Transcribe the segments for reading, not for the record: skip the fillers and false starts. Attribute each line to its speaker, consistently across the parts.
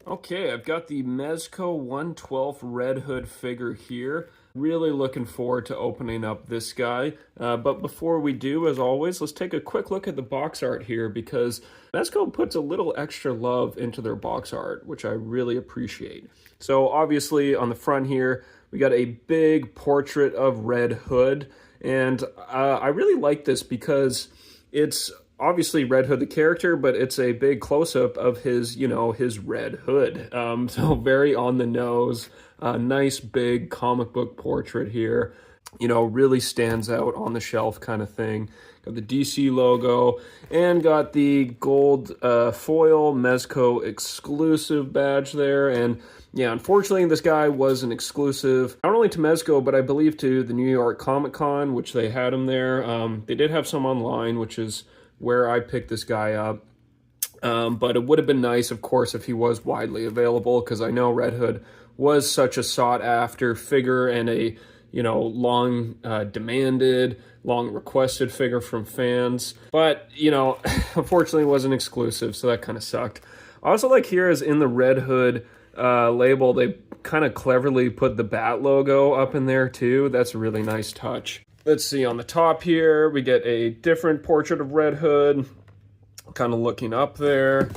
Speaker 1: Okay, I've got the Mezco 112 Red Hood figure here. Really looking forward to opening up this guy. But before we do, as always, let's take a quick look at the box art here because Mezco puts a little extra love into their box art, which I really appreciate. So obviously on the front here, we got a big portrait of Red Hood. And I really like this because it's obviously Red Hood the character, but it's a big close-up of his, his red hood. So very on the nose, nice big comic book portrait here. Really stands out on the shelf kind of thing. Got the DC logo and got the gold foil Mezco Exclusive badge there. And yeah, unfortunately, this guy was an exclusive, not only to Mezco, but I believe to the New York Comic Con, which they had him there. They did have some online, which is where I picked this guy up. But it would have been nice, of course, if he was widely available, because I know Red Hood was such a sought-after figure and a, long demanded, long requested figure from fans. But, unfortunately it wasn't exclusive, so that kind of sucked. I also like here is in the Red Hood label, they kind of cleverly put the bat logo up in there too. That's a really nice touch. Let's see, on the top here, we get a different portrait of Red Hood, kind of looking up there.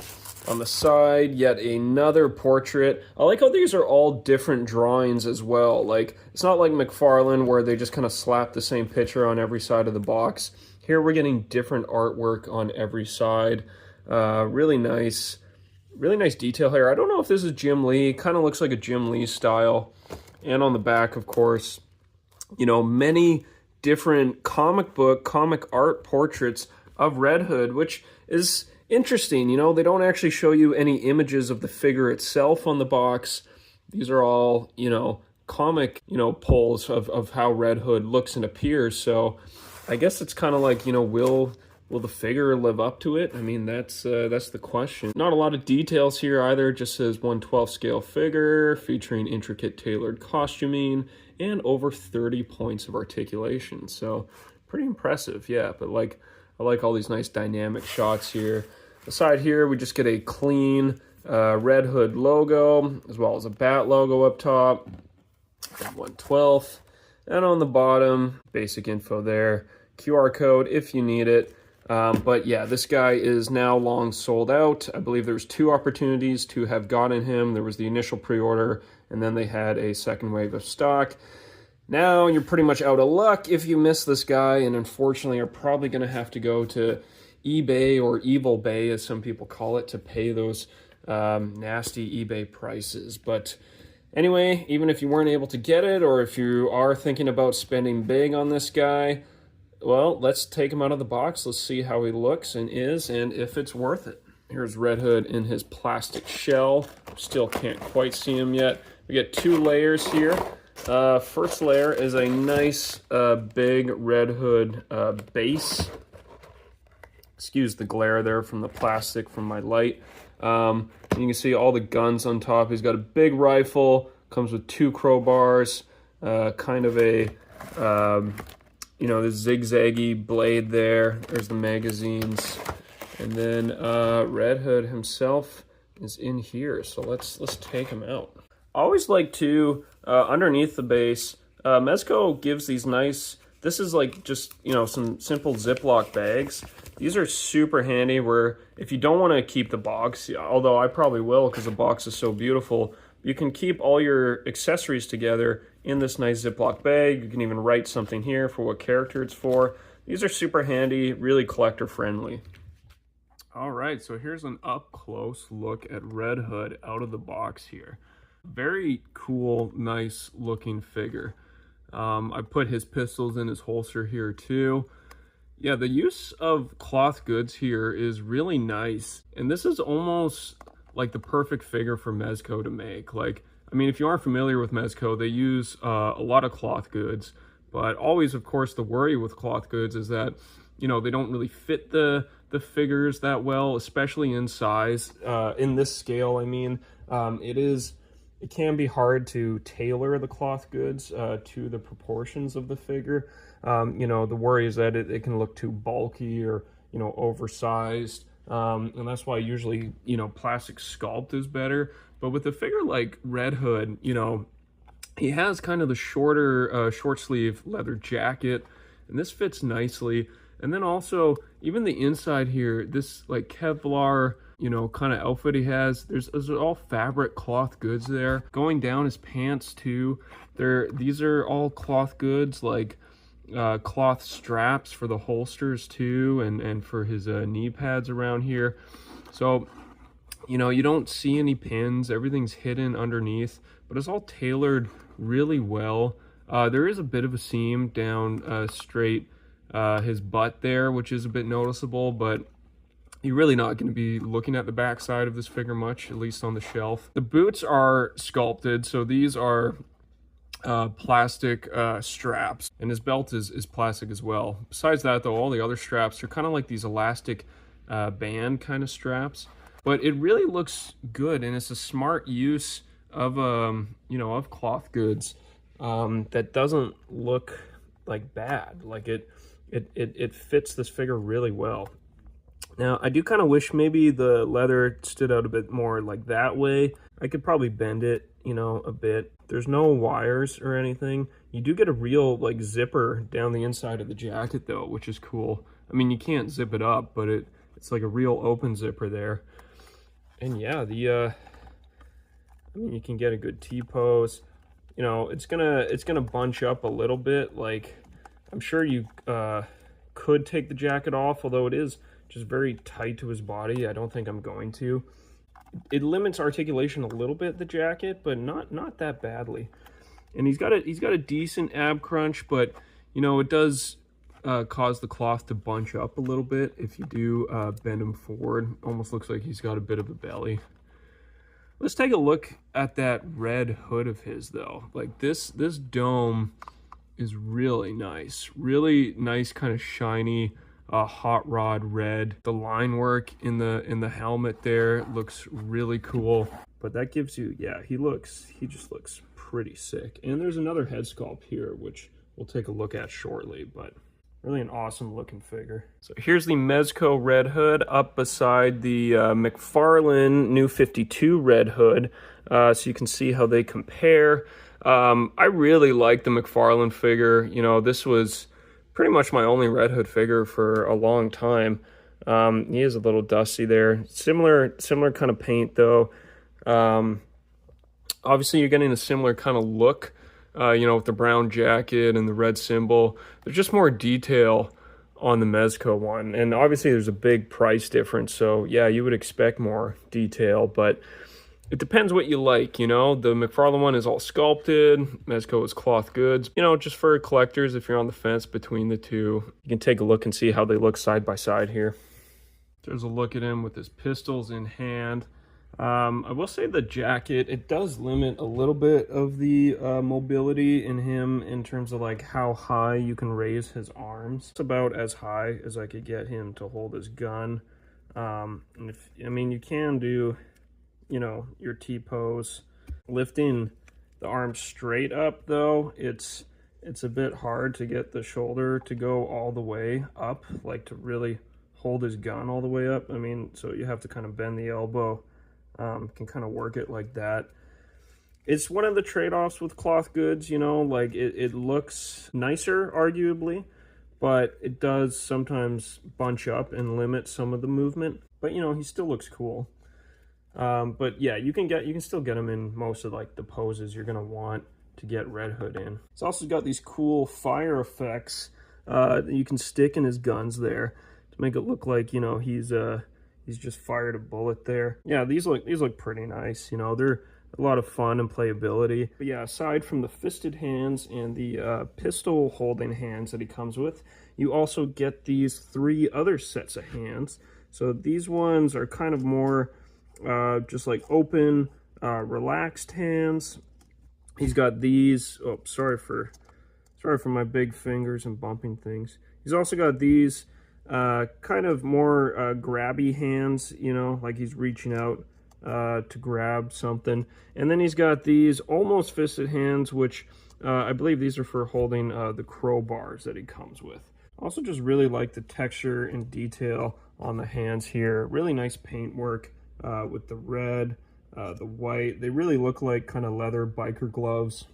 Speaker 1: On the side, yet another portrait. I like how these are all different drawings as well. Like, it's not like McFarlane where they just kind of slap the same picture on every side of the box. Here we're getting different artwork on every side. Really nice detail here. I don't know if this is Jim Lee. Kind of looks like a Jim Lee style. And on the back, of course, many different comic art portraits of Red Hood, which is interesting. They don't actually show you any images of the figure itself on the box. These are all, comic, pulls of how Red Hood looks and appears. So I guess it's kind of like, will the figure live up to it? I mean, that's the question. Not a lot of details here either. It just says 1/12 scale figure featuring intricate tailored costuming and over 30 points of articulation. So pretty impressive, yeah. But I like all these nice dynamic shots here. Aside here, we just get a clean Red Hood logo, as well as a bat logo up top, 1/12, and on the bottom, basic info there, QR code if you need it. But yeah, this guy is now long sold out. I believe there's 2 opportunities to have gotten him. There was the initial pre-order, and then they had a second wave of stock. Now you're pretty much out of luck if you miss this guy, and unfortunately are probably going to have to go to eBay or Evil Bay, as some people call it, to pay those nasty eBay prices. But anyway, even if you weren't able to get it, or if you are thinking about spending big on this guy, well, let's take him out of the box. Let's see how he looks and is, and if it's worth it. Here's Red Hood in his plastic shell. Still can't quite see him yet. We get 2 layers here. First layer is a nice big Red Hood base. Excuse the glare there from the plastic from my light. You can see all the guns on top. He's got a big rifle, comes with 2 crowbars, kind of a, the zigzaggy blade there. There's the magazines. And then Red Hood himself is in here. So let's take him out. I always like to, underneath the base, Mezco gives these nice, this is like just, some simple Ziploc bags. These are super handy where if you don't want to keep the box, although I probably will because the box is so beautiful, you can keep all your accessories together in this nice Ziploc bag. You can even write something here for what character it's for. These are super handy, really collector friendly. All right, so here's an up close look at Red Hood out of the box here. Very cool, nice looking figure. I put his pistols in his holster here too. Yeah, the use of cloth goods here is really nice. And this is almost like the perfect figure for Mezco to make. Like, I mean, if you aren't familiar with Mezco, they use a lot of cloth goods. But always, of course, the worry with cloth goods is that, they don't really fit the figures that well, especially in size. In this scale, I mean, it can be hard to tailor the cloth goods to the proportions of the figure. The worry is that it can look too bulky or, oversized. And that's why usually, you know, plastic sculpt is better. But with a figure like Red Hood, you know, he has kind of the shorter, short sleeve leather jacket, and this fits nicely. And then also, even the inside here, this like Kevlar, you know, kind of outfit he has, there's all fabric cloth goods there. Going down his pants too, these are all cloth goods, like cloth straps for the holsters too, and for his knee pads around here. So, you know, you don't see any pins, everything's hidden underneath, but it's all tailored really well. There is a bit of a seam down straight his butt there, which is a bit noticeable, but you're really not going to be looking at the backside of this figure much, at least on the shelf. The boots are sculpted, so these are plastic straps, and his belt is plastic as well. Besides that though, all the other straps are kind of like these elastic band kind of straps, but it really looks good, and it's a smart use of you know, of cloth goods that doesn't look like bad. Like it fits this figure really well. Now, I do kind of wish maybe the leather stood out a bit more like that way. I could probably bend it, you know, a bit. There's no wires or anything. You do get a real like zipper down the inside of the jacket though, which is cool. I mean, you can't zip it up, but it's like a real open zipper there. And yeah, I mean, you can get a good T-pose. You know, it's gonna bunch up a little bit. Like, I'm sure you could take the jacket off, although it is just very tight to his body. I don't think I'm going to. It limits articulation a little bit, the jacket, but not that badly. And he's got a decent ab crunch, but you know, it does cause the cloth to bunch up a little bit if you do bend him forward. Almost looks like he's got a bit of a belly. Let's take a look at that red hood of his though. Like this dome is really nice kind of shiny hot rod red. The line work in the helmet there looks really cool, but that gives you, yeah, he just looks pretty sick. And there's another head sculpt here which we'll take a look at shortly, but really an awesome looking figure. So here's the Mezco Red Hood up beside the McFarlane new 52 Red Hood, so you can see how they compare. I really like the McFarlane figure. You know, this was pretty much my only Red Hood figure for a long time. He is a little dusty there. Similar kind of paint though. Obviously you're getting a similar kind of look, you know, with the brown jacket and the red symbol. There's just more detail on the Mezco one, and obviously there's a big price difference, so yeah, you would expect more detail, but it depends what you like, you know. The McFarlane one is all sculpted, Mezco is cloth goods. You know, just for collectors, if you're on the fence between the two, you can take a look and see how they look side by side here. There's a look at him with his pistols in hand. I will say the jacket, it does limit a little bit of the mobility in him in terms of like how high you can raise his arms. It's about as high as I could get him to hold his gun. And I mean, you can do, you know, your T-pose. Lifting the arm straight up though, it's a bit hard to get the shoulder to go all the way up, like to really hold his gun all the way up. I mean, so you have to kind of bend the elbow. Can kind of work it like that. It's one of the trade-offs with cloth goods, you know, like it looks nicer arguably, but it does sometimes bunch up and limit some of the movement. But you know, he still looks cool. But yeah, you can still get him in most of like the poses you're gonna want to get Red Hood in. It's also got these cool fire effects that you can stick in his guns there to make it look like, you know, he's just fired a bullet there. Yeah, these look pretty nice. You know, they're a lot of fun and playability. But yeah, aside from the fisted hands and the pistol holding hands that he comes with, you also get these 3 other sets of hands. So these ones are kind of more just like open, relaxed hands. He's got these. Oh, sorry for my big fingers and bumping things. He's also got these kind of more grabby hands, you know, like he's reaching out to grab something. And then he's got these almost fisted hands, which I believe these are for holding the crowbars that he comes with. Also just really like the texture and detail on the hands here. Really nice paint work with the red, the white. They really look like kind of leather biker gloves.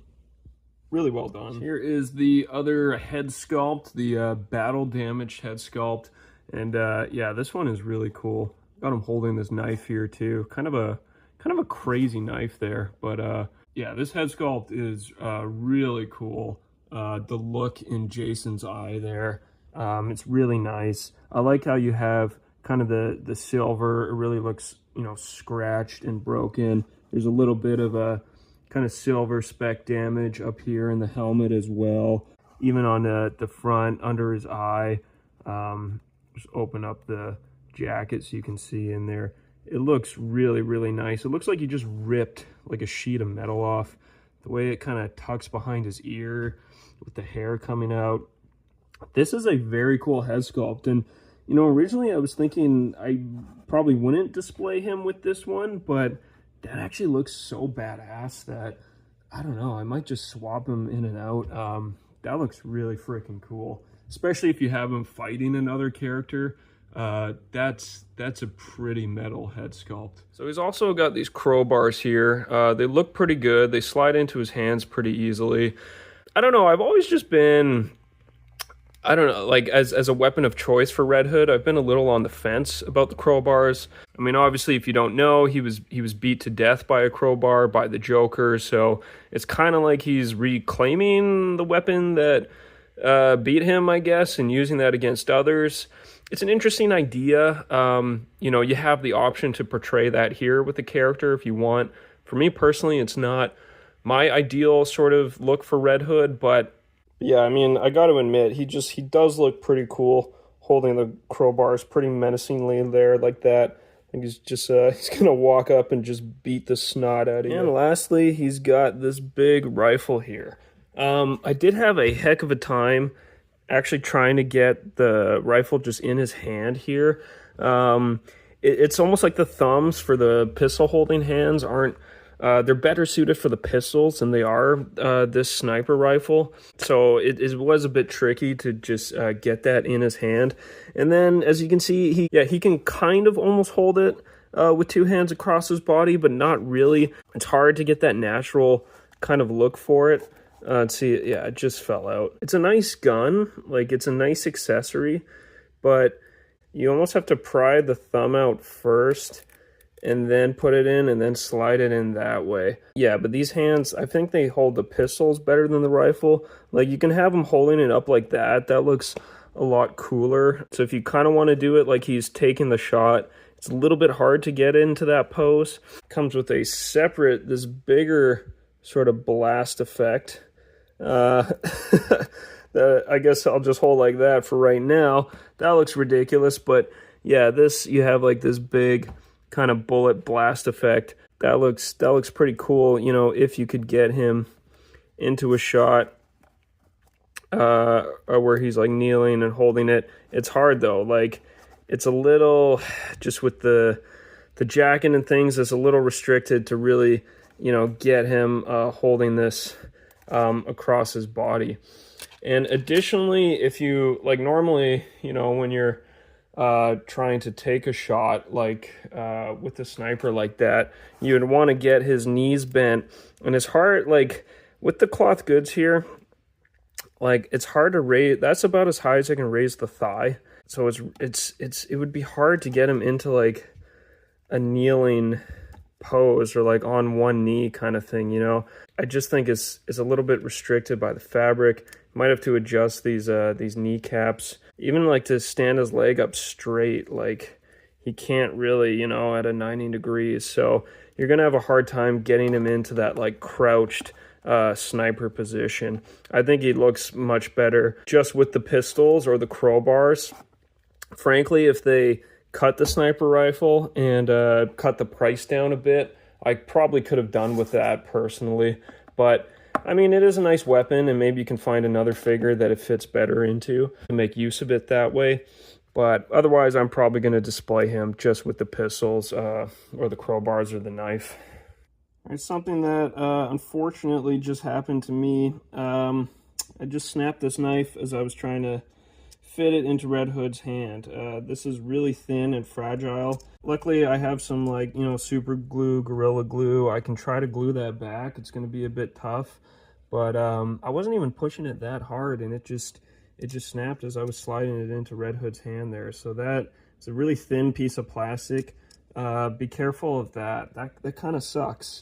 Speaker 1: Really well done. Here is the other head sculpt, the battle damaged head sculpt. And yeah, this one is really cool. Got him holding this knife here too. Kind of a crazy knife there. But yeah, this head sculpt is really cool. The look in Jason's eye there. It's really nice. I like how you have kind of the silver. It really looks, you know, scratched and broken. There's a little bit of a kind of silver speck damage up here in the helmet as well. Even on the front, under his eye. Just open up the jacket so you can see in there. It looks really, really nice. It looks like you just ripped like a sheet of metal off. The way it kind of tucks behind his ear with the hair coming out. This is a very cool head sculpt. And, you know, originally I was thinking I probably wouldn't display him with this one, but that actually looks so badass that, I don't know, I might just swap him in and out. That looks really freaking cool, especially if you have him fighting another character. That's a pretty metal head sculpt. So he's also got these crowbars here. They look pretty good. They slide into his hands pretty easily. I don't know, I've always just been, I don't know, like as a weapon of choice for Red Hood, I've been a little on the fence about the crowbars. I mean, obviously, if you don't know, he was beat to death by a crowbar by the Joker, so it's kind of like he's reclaiming the weapon that beat him, I guess, and using that against others. It's an interesting idea. You know, you have the option to portray that here with the character if you want. For me personally, it's not my ideal sort of look for Red Hood, but yeah, I mean, I got to admit, he does look pretty cool holding the crowbars pretty menacingly there like that. I think he's just, he's going to walk up and just beat the snot out of you. And lastly, he's got this big rifle here. I did have a heck of a time actually trying to get the rifle just in his hand here. It's almost like the thumbs for the pistol holding hands aren't, they're better suited for the pistols than they are this sniper rifle. So it was a bit tricky to just get that in his hand. And then, as you can see, he can kind of almost hold it with two hands across his body, but not really. It's hard to get that natural kind of look for it. See, yeah, it just fell out. It's a nice gun, like it's a nice accessory, but you almost have to pry the thumb out first and then put it in and then slide it in that way. Yeah, but these hands, I think they hold the pistols better than the rifle. Like, you can have him holding it up like that. That looks a lot cooler. So if you kind of want to do it like he's taking the shot, it's a little bit hard to get into that pose. Comes with a separate, this bigger sort of blast effect. I guess I'll just hold like that for right now. That looks ridiculous, but yeah, this, you have like this big kind of bullet blast effect. That looks pretty cool, you know, if you could get him into a shot where he's like kneeling and holding it. It's hard though, like it's a little, just with the jacket and things, it's a little restricted to really, you know, get him holding this across his body. And additionally, if you, like normally, you know, when you're trying to take a shot like with a sniper like that, you would want to get his knees bent, and it's hard, like with the cloth goods here, like it's hard to raise. That's about as high as I can raise the thigh, so it would be hard to get him into like a kneeling pose or like on one knee kind of thing, you know. I just think it's a little bit restricted by the fabric. Might have to adjust these kneecaps, even like to stand his leg up straight, like he can't really, you know, at a 90 degrees. So you're gonna have a hard time getting him into that like crouched sniper position. I think he looks much better just with the pistols or the crowbars. Frankly, if they cut the sniper rifle and cut the price down a bit, I probably could have done with that personally. But I mean, it is a nice weapon, and maybe you can find another figure that it fits better into to make use of it that way. But otherwise, I'm probably going to display him just with the pistols or the crowbars or the knife. It's something that unfortunately just happened to me. I just snapped this knife as I was trying to fit it into Red Hood's hand. This is really thin and fragile. Luckily, I have some, like, you know, super glue, Gorilla Glue. I can try to glue that back. It's going to be a bit tough, but I wasn't even pushing it that hard, and it just snapped as I was sliding it into Red Hood's hand there. So that is a really thin piece of plastic. Be careful of that. That kind of sucks.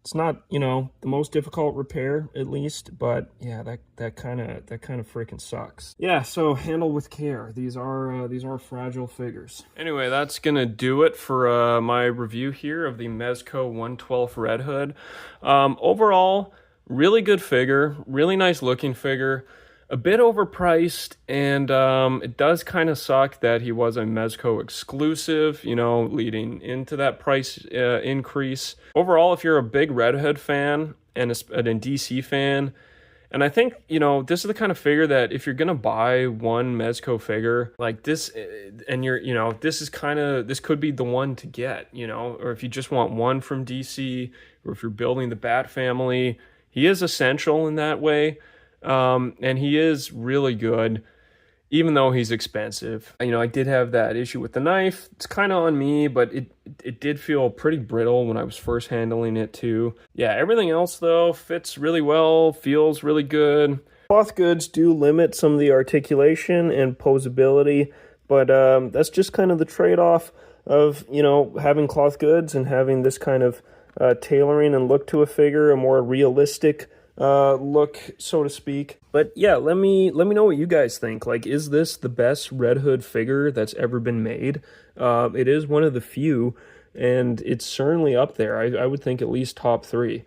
Speaker 1: It's not, you know, the most difficult repair, at least, but yeah, that kind of freaking sucks. Yeah, so handle with care. These are fragile figures. Anyway, that's gonna do it for my review here of the Mezco 112 Red Hood. Overall, really good figure, really nice looking figure. A bit overpriced, and it does kind of suck that he was a Mezco exclusive, you know, leading into that price increase. Overall, if you're a big Red Hood fan and a DC fan, and I think, you know, this is the kind of figure that if you're going to buy one Mezco figure like this, and you're, you know, this could be the one to get, you know, or if you just want one from DC, or if you're building the Bat family, he is essential in that way. And he is really good, even though he's expensive. You know, I did have that issue with the knife. It's kind of on me, but it did feel pretty brittle when I was first handling it too. Yeah, everything else though fits really well, feels really good. Cloth goods do limit some of the articulation and posability, but that's just kind of the trade-off of, you know, having cloth goods and having this kind of tailoring and look to a figure, a more realistic look, so to speak. But yeah, let me know what you guys think. Like, is this the best Red Hood figure that's ever been made? It is one of the few, and it's certainly up there. I would think at least top 3.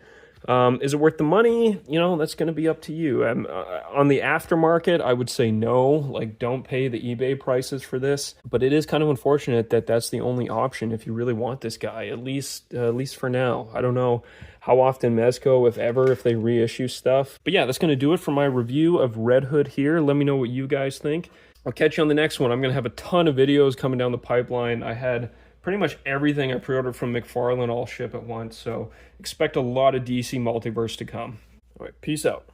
Speaker 1: Is it worth the money? You know, that's going to be up to you. On the aftermarket, I would say no. Like, don't pay the eBay prices for this. But it is kind of unfortunate that that's the only option if you really want this guy, at least for now. I don't know how often Mezco, if ever, if they reissue stuff. But yeah, that's going to do it for my review of Red Hood here. Let me know what you guys think. I'll catch you on the next one. I'm going to have a ton of videos coming down the pipeline. I had pretty much everything I pre-ordered from McFarlane all ship at once, so expect a lot of DC Multiverse to come. All right, peace out.